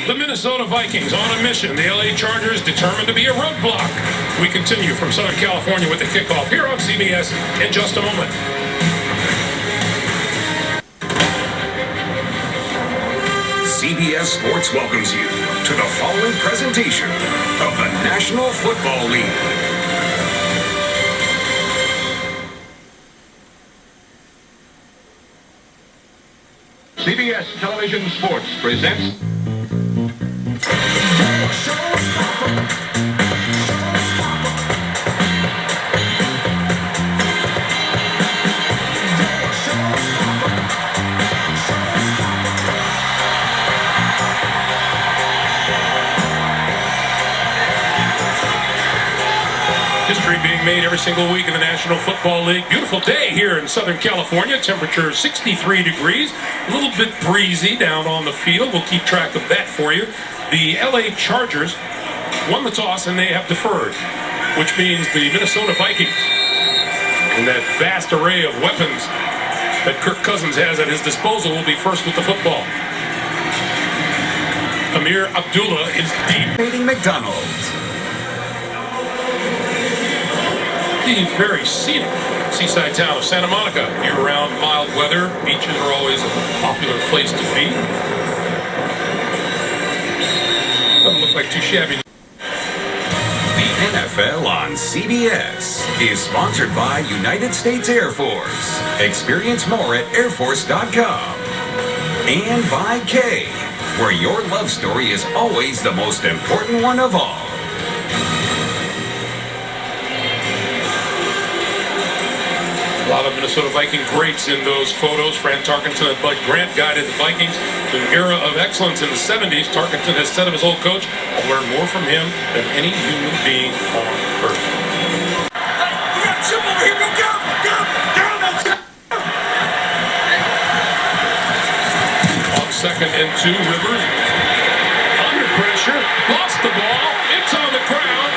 The Minnesota Vikings on a mission. The LA Chargers determined to be a roadblock. We continue from Southern California with the kickoff here on CBS in just a moment. CBS Sports welcomes you to the following presentation of the National Football League. CBS Television Sports presents History being made every single week in the National Football League. Beautiful day here in Southern California. Temperature 63 degrees. A little bit breezy down on the field. We'll keep track of that for you. The LA Chargers won the toss and they have deferred, which means the Minnesota Vikings, and that vast array of weapons that Kirk Cousins has at his disposal, will be first with the football. Amir Abdullah is deep. McDonald's. The very scenic seaside town of Santa Monica. Year-round mild weather. Beaches are always a popular place to be. Doesn't look like too shabby. The NFL on CBS is sponsored by United States Air Force. Experience more at airforce.com. And by K, where your love story is always the most important one of all. A lot of Minnesota Viking greats in those photos. Fran Tarkenton and Bud Grant guided the Vikings to an era of excellence in the 70s. Tarkenton has said of his old coach, "I'll learn more from him than any human being on earth." We got Chip over here. Go! On second and two, Rivers under pressure, lost the ball. It's on the ground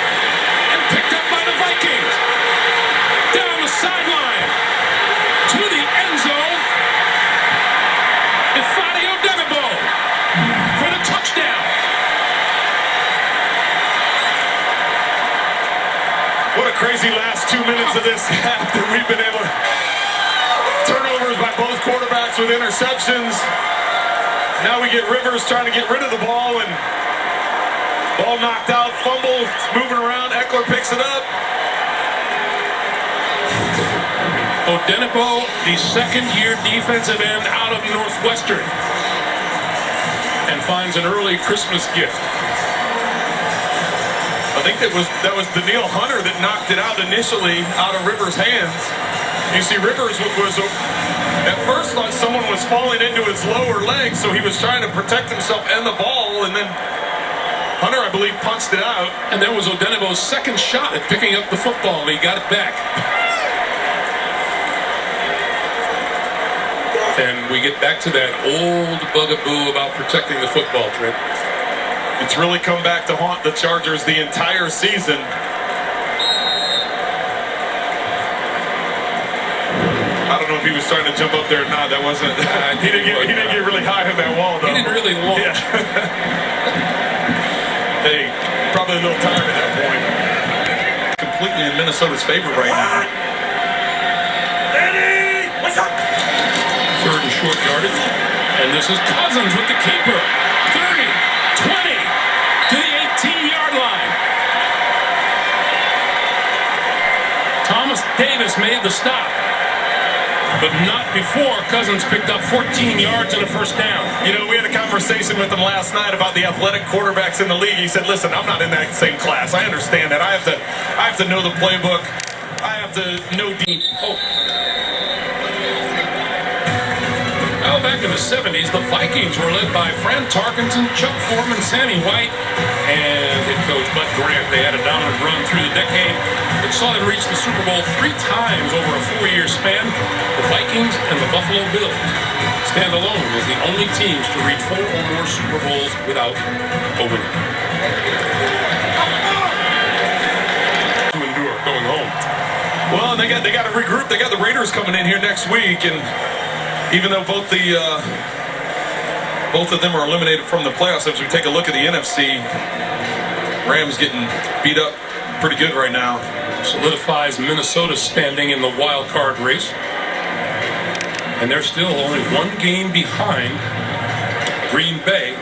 and picked up by the Vikings. Down the sideline to the end zone. Ifeadi Odenigbo for the touchdown. What a crazy last 2 minutes of this half that we've been able to. Turnovers by both quarterbacks with interceptions. Now we get Rivers trying to get rid of the ball, and ball knocked out, fumble, moving around. Eckler picks it up. Odenigbo, the second-year defensive end out of Northwestern, and finds an early Christmas gift. I think that was Daniil Hunter that knocked it out initially out of Rivers' hands. You see, Rivers was at first thought someone was falling into his lower leg, so he was trying to protect himself and the ball, and then Hunter, I believe, punched it out. And that was Odenigbo's second shot at picking up the football, and he got it back. And we get back to that old bugaboo about protecting the football, Trent. It's really come back to haunt the Chargers the entire season. I don't know if he was trying to jump up there or not. That wasn't. He didn't get really high on that wall, though. He didn't really launch. Yeah. Hey, probably a little tired at that point. Completely in Minnesota's favor right now. Third and short yardage. And this is Cousins with the keeper. 30, 20, to the 18-yard line. Thomas Davis made the stop, but not before Cousins picked up 14 yards and a first down. You know, we had a conversation with him last night about the athletic quarterbacks in the league. He said, listen, I'm not in that same class. I understand that. I have to know the playbook. I have to know deep. Well, back in the 70s, the Vikings were led by Fran Tarkenton, Chuck Foreman, Sammy White, and head coach Bud Grant. They had a dominant run through the decade that saw them reach the Super Bowl 3 times over a 4-year span. The Vikings and the Buffalo Bills stand alone as the only teams to reach 4 or more Super Bowls without a win. To endure going home. Well, they got to regroup. They got the Raiders coming in here next week, and even though both Both of them are eliminated from the playoffs. As we take a look at the NFC, Rams getting beat up pretty good right now. Solidifies Minnesota's standing in the wild card race. And they're still only one game behind Green Bay